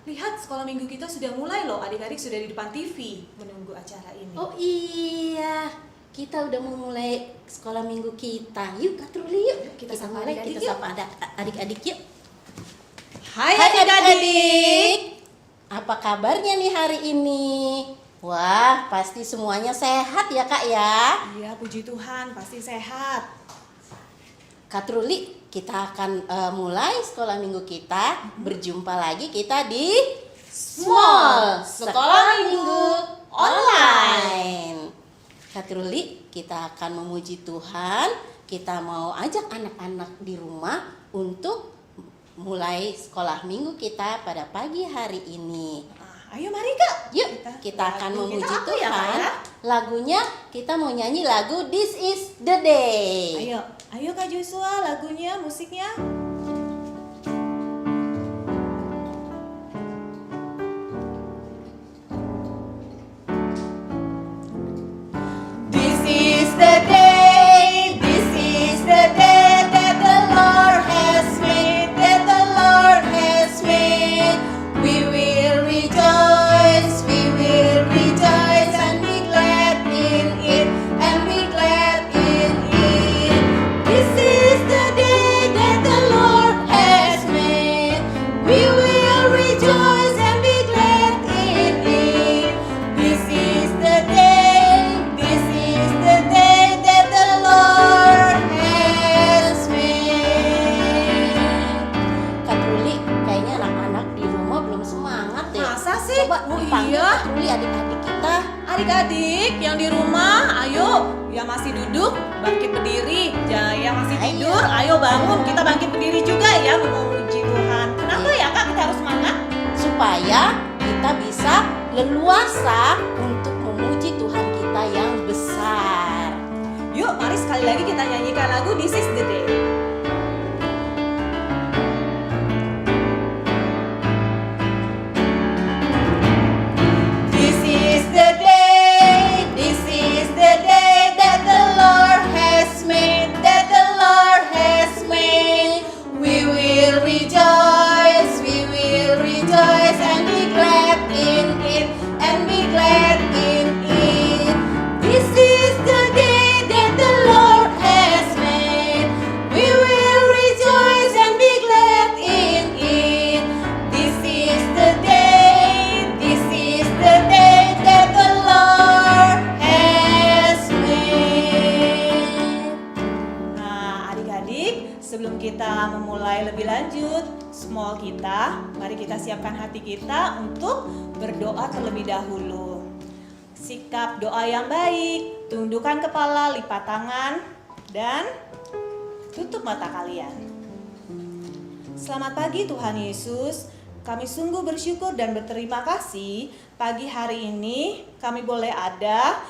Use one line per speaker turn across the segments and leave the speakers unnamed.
lihat sekolah minggu kita sudah mulai loh. Adik-adik sudah di depan TV menunggu acara ini.
Oh iya, kita udah mau mulai sekolah minggu kita. Yuk Katruli, yuk kita
sapa
mulai,
adik-adik,
kita
yuk.
sapa adik-adik yuk.
Hai
Hai
adik-adik.
adik-adik, apa kabarnya nih hari ini? Wah, pasti semuanya sehat ya Kak ya.
Iya, puji Tuhan, pasti sehat.
Katruli, kita akan mulai sekolah minggu kita. Berjumpa lagi kita di Small Sekolah Minggu Online. Katruli, kita akan memuji Tuhan. Kita mau ajak anak-anak di rumah untuk mulai sekolah minggu kita pada pagi hari ini.
Ayo mari Kak.
Yuk, kita akan
lagu
memuji
kita apa ya, Kak,
Tuhan.
ya?
Lagunya kita mau nyanyi lagu This is the Day.
Ayo Kak Joshua, lagunya, musiknya.
This is the day, this is the day that the Lord has made, that the Lord has made. We will rejoice and be glad in it, and be glad in it. This is the day that the Lord has made. We will rejoice and be glad in it. This is the day, this is the day that the Lord has made. Kak Truli, kayaknya anak-anak di rumah belum semangat deh.
Masa sih?
Coba
Oh
dipanggil
iya.
Kak Truli adik-adik kita.
Adik-adik yang di rumah, ayo. Yang masih duduk, bangkit berdiri. Yang masih
Ayo.
tidur, ayo bangun. Kita bangkit berdiri juga ya, memuji Tuhan. Kenapa ya Kak kita harus semangat?
Supaya kita bisa leluasa untuk memuji Tuhan kita yang besar.
Yuk, mari sekali lagi kita nyanyikan lagu This is the Day.
This is the day, this is the day that the Lord has made, that the Lord has made. We will rejoice and be glad in it, and be glad in it. This is the day that the Lord has made. We will rejoice and be glad in it. This is the day, this is the day that the Lord has made.
Nah, adik-adik, sebelum kita memulai lebih lanjut small kita, mari kita siapkan hati kita untuk berdoa terlebih dahulu. Sikap doa yang baik, tundukkan kepala, lipat tangan, dan tutup mata kalian. Selamat pagi Tuhan Yesus, kami sungguh bersyukur dan berterima kasih pagi hari ini kami boleh ada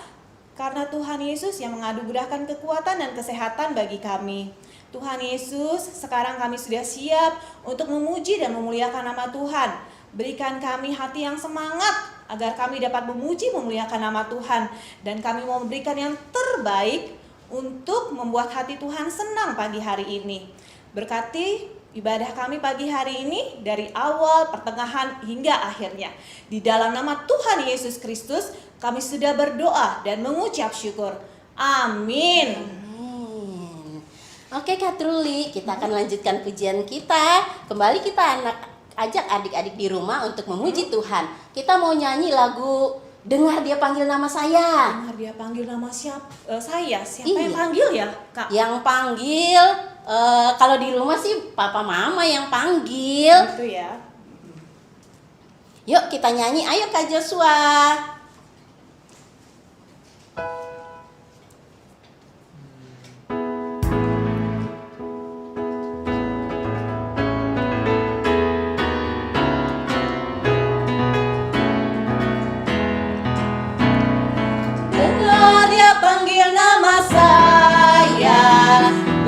karena Tuhan Yesus yang menganugerahkan kekuatan dan kesehatan bagi kami. Tuhan Yesus, sekarang kami sudah siap untuk memuji dan memuliakan nama Tuhan. Berikan kami hati yang semangat agar kami dapat memuji memuliakan nama Tuhan. Dan kami mau memberikan yang terbaik untuk membuat hati Tuhan senang pagi hari ini. Berkati ibadah kami pagi hari ini dari awal, pertengahan, hingga akhirnya. Di dalam nama Tuhan Yesus Kristus, kami sudah berdoa dan mengucap syukur. Amin.
Amin. Oke Kak Truli, kita akan lanjutkan pujian kita. Kembali kita ajak adik-adik di rumah untuk memuji Tuhan. Kita mau nyanyi lagu Dengar Dia Panggil Nama Saya.
Dengar dia panggil nama saya. Siapa
Iya.
yang panggil ya, Kak?
Yang panggil, kalau di rumah sih papa mama yang panggil.
Gitu ya.
Yuk kita nyanyi, ayo Kak Joshua. Dengar Dia panggil nama saya,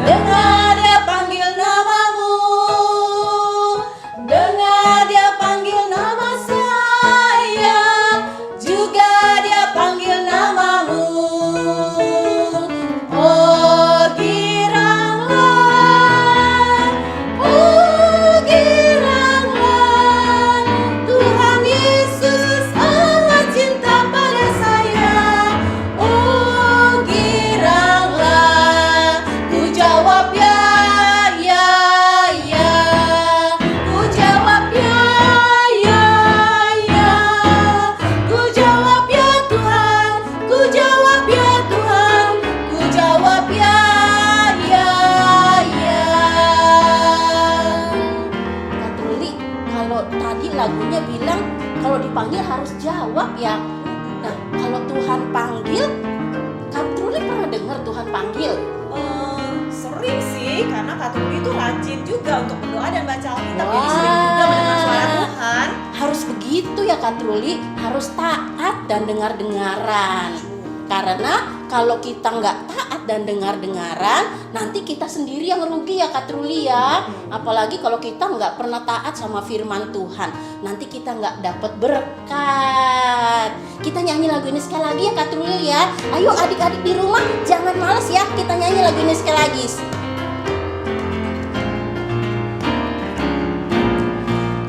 dengar Dia panggil namamu, dengar Dia panggil nama saya.
panggil harus jawab ya. Nah, kalau Tuhan panggil, Kak Truli pernah dengar Tuhan panggil?
Sering sih, karena Kak Truli itu rajin juga untuk berdoa dan baca Alkitab. Jadi sering juga mendengar suara Tuhan.
Harus begitu ya Kak Truli, harus taat dan dengar-dengaran. Karena kalau kita nggak taat dan dengar-dengaran, nanti kita sendiri yang rugi ya Kak Truli ya. Apalagi kalau kita nggak pernah taat sama firman Tuhan, nanti kita nggak dapat berkat. Kita nyanyi lagu ini sekali lagi ya Kak Truli ya. Ayo adik-adik di rumah jangan males ya, kita nyanyi lagu ini sekali lagi.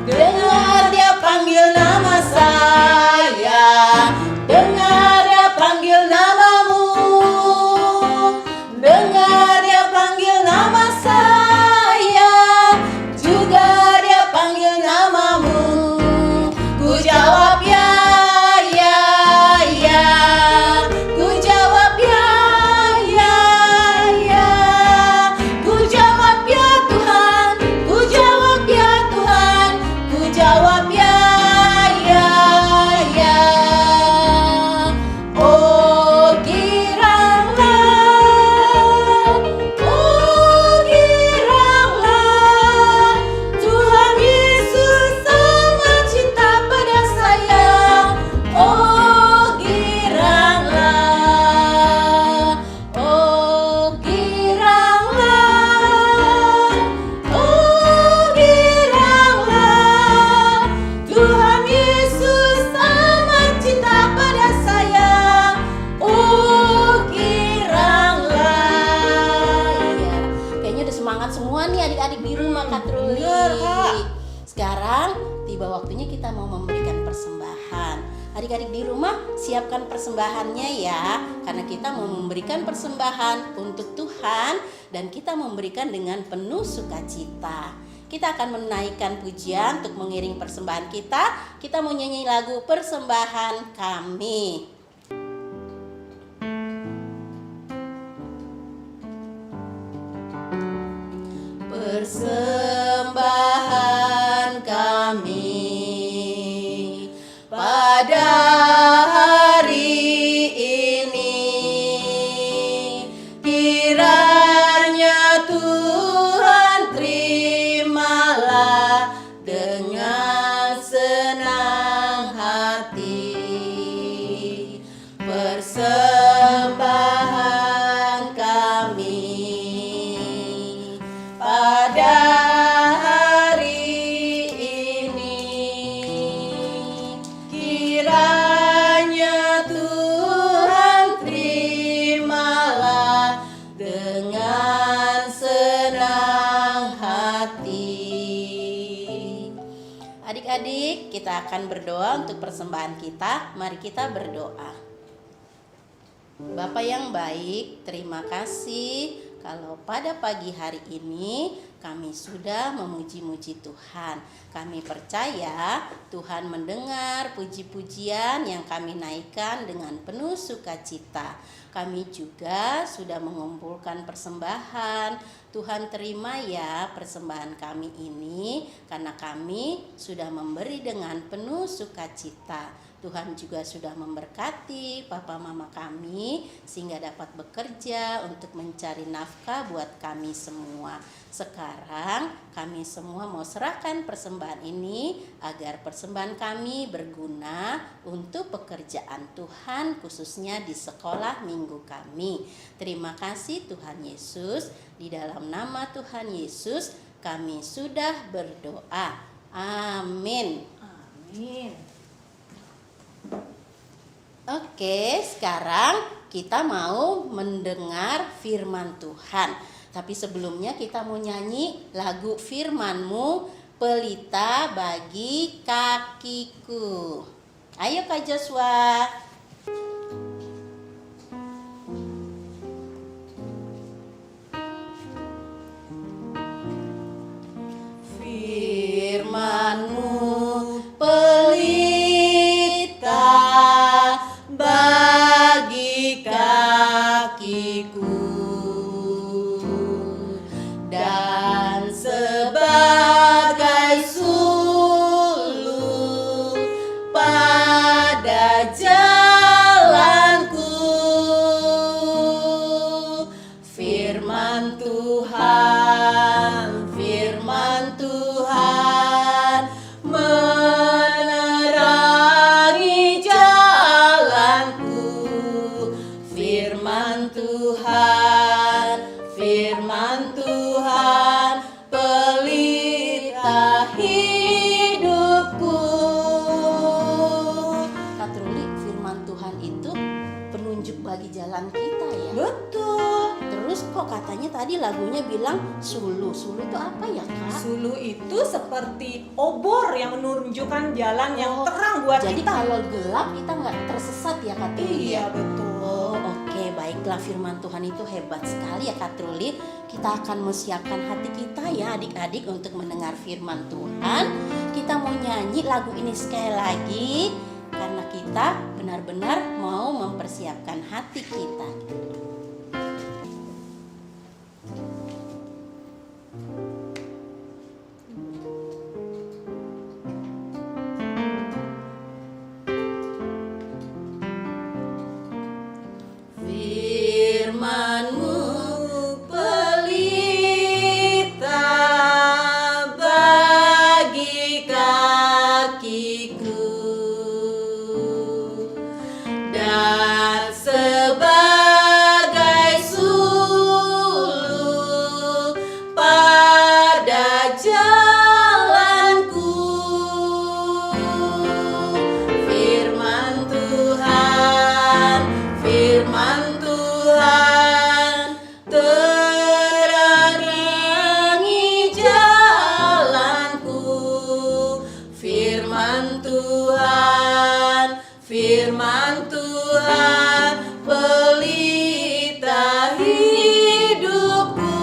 Dengar dia panggil nama saya, dengar dia panggil namamu, dengar dia panggil nama saya, juga dia panggil namamu. Ku jawab ya, ku jawab ya, ku jawab ya Tuhan, ku jawab ya Tuhan, ku jawab ya. Oh giranglah, Tuhan Yesus sangat cinta pada saya. Oh giranglah, Tuhan Yesus sangat cinta pada saya. Oh giranglah.
Iya, kayaknya udah semangat semua nih adik-adik di rumah Kak Truli.
Bener, Kak.
Sekarang tiba waktunya kita mau memberikan persembahan. Adik-adik di rumah siapkan persembahannya ya, karena kita mau memberikan persembahan untuk Tuhan dan kita memberikan dengan penuh sukacita. Kita akan menaikkan pujian untuk mengiring persembahan kita. Kita mau nyanyi lagu Persembahan Kami.
Persembahan kami pada hari ini, kiranya Tuhan terimalah dengan senang hati. Persembahan kami pada hari ini, kiranya Tuhan terimalah dengan senang hati.
Adik-adik, kita akan berdoa untuk persembahan kita. Mari kita berdoa. Bapa yang baik, terima kasih kalau pada pagi hari ini kami sudah memuji-muji Tuhan. Kami percaya Tuhan mendengar puji-pujian yang kami naikkan dengan penuh sukacita. Kami juga sudah mengumpulkan persembahan. Tuhan terima ya persembahan kami ini, karena kami sudah memberi dengan penuh sukacita. Tuhan juga sudah memberkati papa mama kami sehingga dapat bekerja untuk mencari nafkah buat kami semua. Sekarang kami semua mau serahkan persembahan ini agar persembahan kami berguna untuk pekerjaan Tuhan, khususnya di sekolah minggu kami. Terima kasih Tuhan Yesus. Di dalam nama Tuhan Yesus kami sudah berdoa. Amin.
Amin.
Oke, sekarang kita mau mendengar firman Tuhan. Tapi sebelumnya kita mau nyanyi lagu firman-Mu, pelita bagi kakiku. Ayo Kak Joshua.
Firman-Mu pelita bagi kakiku dan sebagai suluh
kesehatan kita ya.
Betul.
Terus kok katanya tadi lagunya bilang sulu. Sulu itu apa ya, Kak?
Sulu itu seperti obor yang menunjukkan jalan yang
Oh,
terang buat
Jadi
kita.
kalau gelap kita nggak tersesat ya, Kak Truli?
Iya, betul.
Oh, oke, baiklah, firman Tuhan itu hebat sekali ya, Kak Truli. Kita akan mempersiapkan hati kita ya adik-adik untuk mendengar firman Tuhan. Kita mau nyanyi lagu ini sekali lagi karena kita benar-benar mau mempersiapkan hati kita. Firman-Mu pelita bagi kakiku dan sebagai sulu pada jalanku. Firman Tuhan, firman Tuhan terangi jalanku. Firman Tuhan pelita hidupku.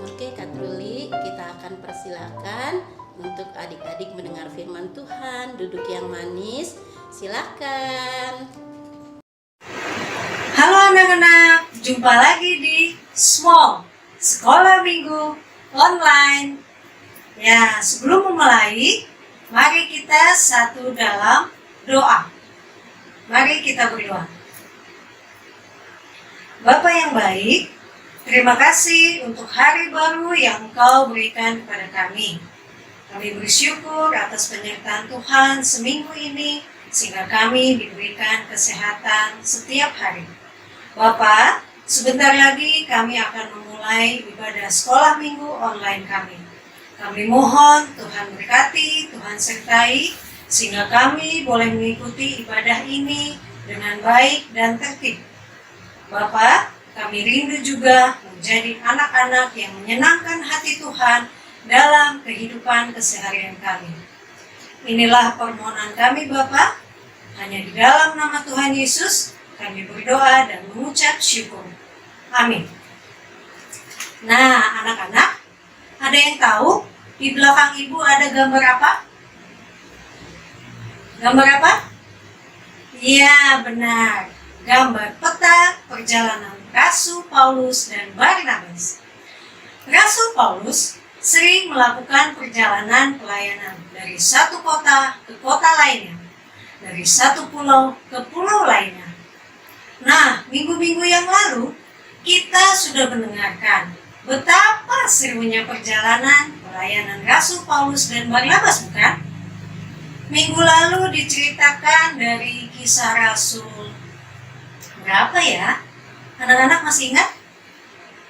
Oke, Kak Truli, kita akan persilakan untuk adik-adik mendengar firman Tuhan. Duduk yang manis, silakan.
Halo anak-anak, jumpa lagi di Small Sekolah Minggu Online. Ya, sebelum memulai, mari kita satu dalam doa. Mari kita berdoa. Bapa yang baik, terima kasih untuk hari baru yang Engkau berikan kepada kami. Kami bersyukur atas penyertaan Tuhan seminggu ini, sehingga kami diberikan kesehatan setiap hari. Bapa, sebentar lagi kami akan memulai ibadah sekolah minggu online kami. Kami mohon Tuhan berkati, Tuhan sertai, sehingga kami boleh mengikuti ibadah ini dengan baik dan tertib. Bapa, kami rindu juga menjadi anak-anak yang menyenangkan hati Tuhan dalam kehidupan keseharian kami. Inilah permohonan kami Bapa, hanya di dalam nama Tuhan Yesus kami berdoa dan mengucap syukur. Amin. Nah, anak-anak, ada yang tahu di belakang ibu ada gambar apa? Gambar apa? Iya, benar. Gambar peta perjalanan Rasul Paulus dan Barnabas. Rasul Paulus sering melakukan perjalanan pelayanan dari satu kota ke kota lainnya, dari satu pulau ke pulau lainnya. Nah, minggu-minggu yang lalu kita sudah mendengarkan betapa serunya perjalanan pelayanan Rasul Paulus dan Barnabas, bukan? Minggu lalu diceritakan dari kisah Rasul berapa ya? Anak-anak masih ingat?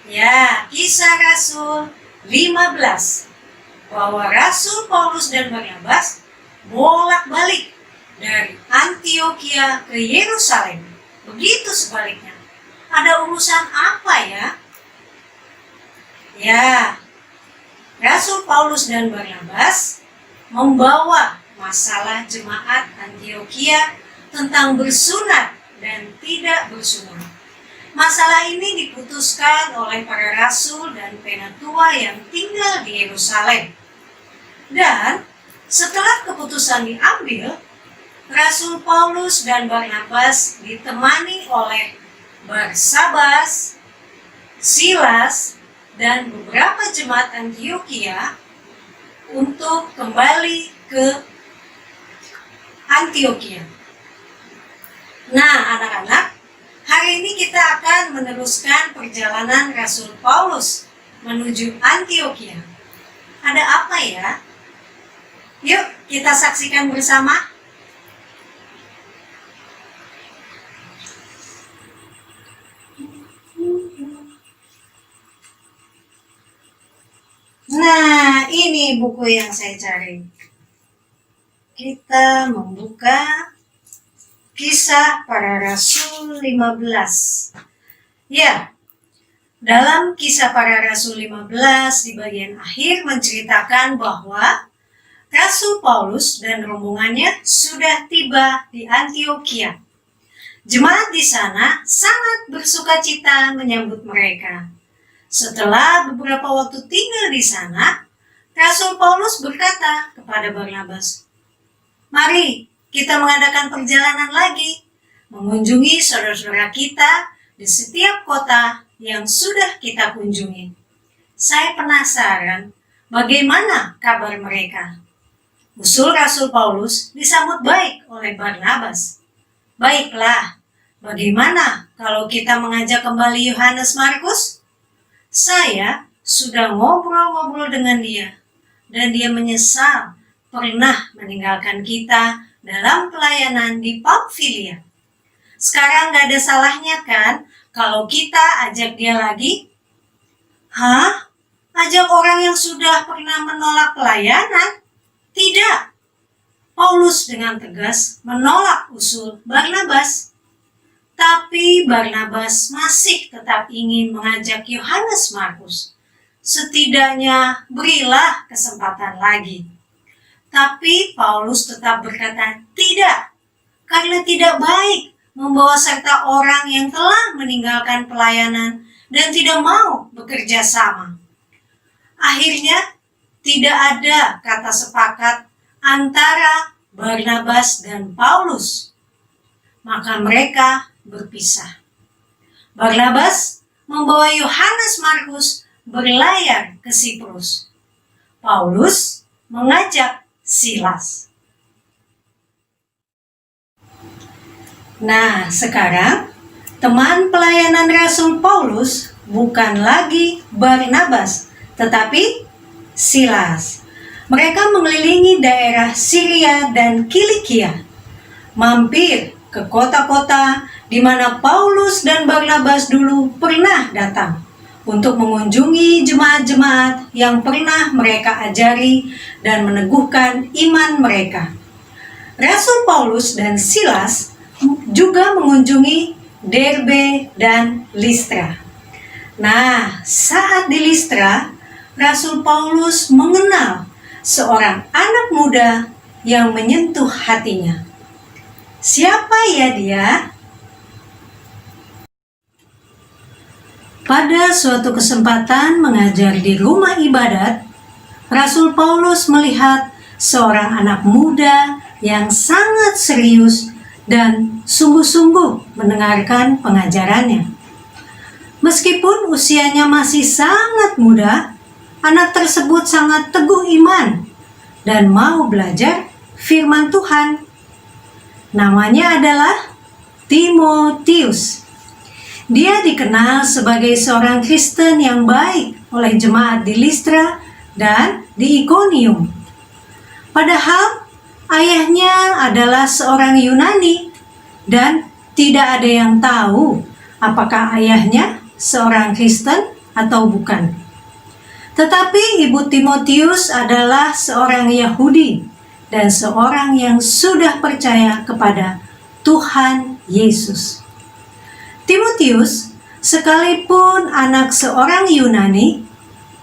Ya, kisah Rasul 15. Bahwa Rasul Paulus dan Barnabas bolak-balik dari Antioquia ke Yerusalem. Begitu sebaliknya. Ada urusan apa ya? Ya, Rasul Paulus dan Barnabas membawa masalah jemaat Antioquia tentang bersunat dan tidak bersunat. Masalah ini diputuskan oleh para rasul dan penatua yang tinggal di Yerusalem. Dan setelah keputusan diambil, Rasul Paulus dan Barnabas ditemani oleh Barsabas, Silas, dan beberapa jemaat Antioquia untuk kembali ke Antioquia. Nah, anak-anak, hari ini kita akan meneruskan perjalanan Rasul Paulus menuju Antioquia. Ada apa ya? Yuk, kita saksikan bersama. Nah, ini buku yang saya cari. Kita membuka Kisah Para Rasul 15. Ya, dalam Kisah Para Rasul 15 di bagian akhir menceritakan bahwa Rasul Paulus dan rombongannya sudah tiba di Antioquia. Jemaat di sana sangat bersukacita menyambut mereka. Setelah beberapa waktu tinggal di sana, Rasul Paulus berkata kepada Barnabas, "Mari kita mengadakan perjalanan lagi, mengunjungi saudara-saudara kita di setiap kota yang sudah kita kunjungi. Saya penasaran bagaimana kabar mereka." Usul Rasul Paulus disambut baik oleh Barnabas. "Baiklah, bagaimana kalau kita mengajak kembali Yohanes Markus? Saya sudah ngobrol-ngobrol dengan dia, dan dia menyesal pernah meninggalkan kita dalam pelayanan di Pamfilia. Sekarang gak ada salahnya kan kalau kita ajak dia lagi?" "Hah? Ajak orang yang sudah pernah menolak pelayanan? Tidak." Paulus dengan tegas menolak usul Barnabas. Tapi Barnabas masih tetap ingin mengajak Yohanes Markus. Setidaknya berilah kesempatan lagi. Tapi Paulus tetap berkata tidak, karena tidak baik membawa serta orang yang telah meninggalkan pelayanan dan tidak mau bekerja sama. Akhirnya tidak ada kata sepakat antara Barnabas dan Paulus. Maka mereka berpisah. Barnabas membawa Yohanes Markus berlayar ke Siprus. Paulus mengajak Silas. Nah, sekarang teman pelayanan Rasul Paulus bukan lagi Barnabas, tetapi Silas. Mereka mengelilingi daerah Syria dan Kilikia, mampir ke kota-kota di mana Paulus dan Barnabas dulu pernah datang untuk mengunjungi jemaat-jemaat yang pernah mereka ajari dan meneguhkan iman mereka. Rasul Paulus dan Silas juga mengunjungi Derbe dan Listra. Nah, saat di Listra, Rasul Paulus mengenal seorang anak muda yang menyentuh hatinya. Siapa ya dia? Pada suatu kesempatan mengajar di rumah ibadat, Rasul Paulus melihat seorang anak muda yang sangat serius dan sungguh-sungguh mendengarkan pengajarannya. Meskipun usianya masih sangat muda, anak tersebut sangat teguh iman dan mau belajar firman Tuhan. Namanya adalah Timotius. Dia dikenal sebagai seorang Kristen yang baik oleh jemaat di Listra dan di Ikonium. Padahal ayahnya adalah seorang Yunani dan tidak ada yang tahu apakah ayahnya seorang Kristen atau bukan. Tetapi ibu Timotius adalah seorang Yahudi dan seorang yang sudah percaya kepada Tuhan Yesus. Timotius sekalipun anak seorang Yunani,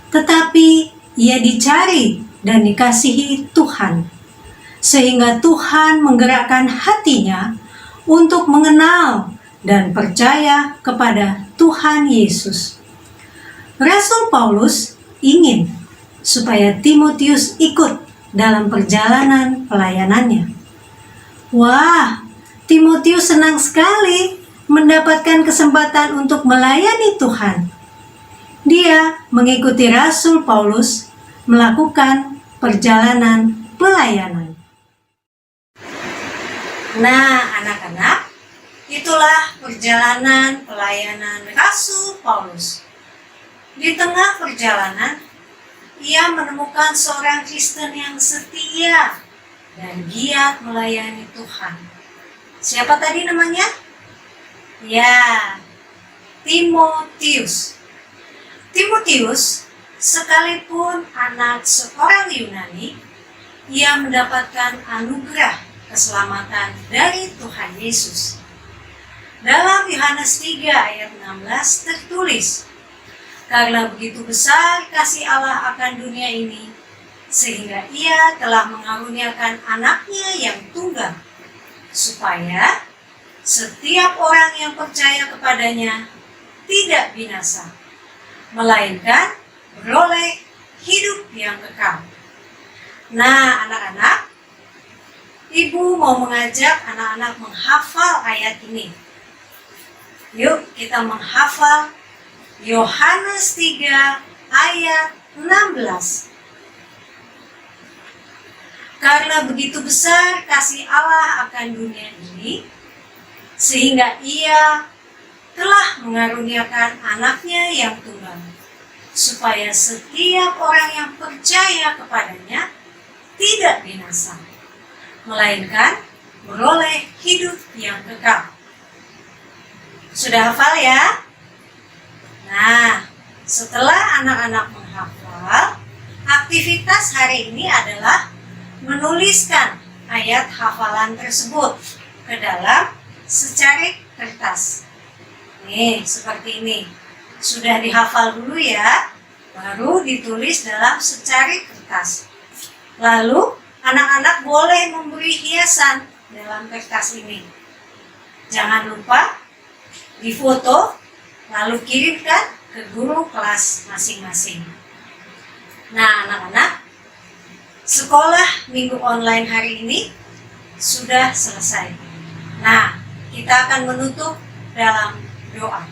tetapi ia dicari dan dikasihi Tuhan, sehingga Tuhan menggerakkan hatinya untuk mengenal dan percaya kepada Tuhan Yesus. Rasul Paulus ingin supaya Timotius ikut dalam perjalanan pelayanannya. Wah, Timotius senang sekali mendapatkan kesempatan untuk melayani Tuhan. Dia mengikuti Rasul Paulus melakukan perjalanan pelayanan. Nah, anak-anak, itulah perjalanan pelayanan Rasul Paulus. Di tengah perjalanan, ia menemukan seorang Kristen yang setia dan giat melayani Tuhan. Siapa tadi namanya? Ya, Timotius. Timotius, sekalipun anak seorang Yunani, ia mendapatkan anugerah keselamatan dari Tuhan Yesus. Dalam Yohanes 3 ayat 16 tertulis, "Karena begitu besar kasih Allah akan dunia ini, sehingga Ia telah mengaruniakan anaknya yang tunggal, supaya setiap orang yang percaya kepadanya tidak binasa, melainkan beroleh hidup yang kekal." Nah, anak-anak, Ibu mau mengajak anak-anak menghafal ayat ini. Yuk kita menghafal Yohanes 3 ayat 16. Karena begitu besar kasih Allah akan dunia ini, sehingga Ia telah mengaruniakan anaknya yang tunggal, supaya setiap orang yang percaya kepadanya tidak binasa, melainkan beroleh hidup yang kekal. Sudah hafal ya? Nah, setelah anak-anak menghafal, aktivitas hari ini adalah menuliskan ayat hafalan tersebut ke dalam secarik kertas. Nih, seperti ini. Sudah dihafal dulu ya, baru ditulis dalam secarik kertas. Lalu, anak-anak boleh memberi hiasan dalam kertas ini. Jangan lupa difoto, lalu kirimkan ke guru kelas masing-masing. Nah, anak-anak, sekolah minggu online hari ini sudah selesai. Nah, kita akan menutup dalam doa.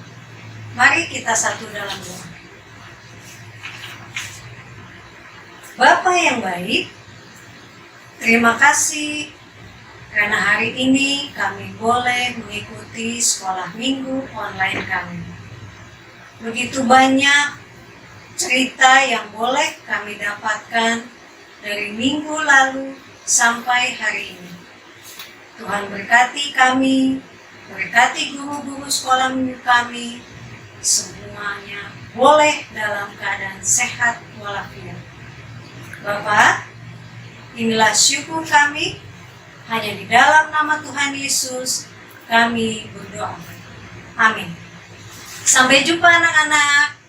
Mari kita satu dalam doa. Bapa yang baik, terima kasih karena hari ini kami boleh mengikuti sekolah minggu online kami. Begitu banyak cerita yang boleh kami dapatkan dari minggu lalu sampai hari ini. Tuhan berkati kami, berkati guru-guru sekolah minggu kami, semuanya boleh dalam keadaan sehat walafiat. Bapak, inilah syukur kami. Hanya di dalam nama Tuhan Yesus kami berdoa. Amin. Sampai jumpa anak-anak.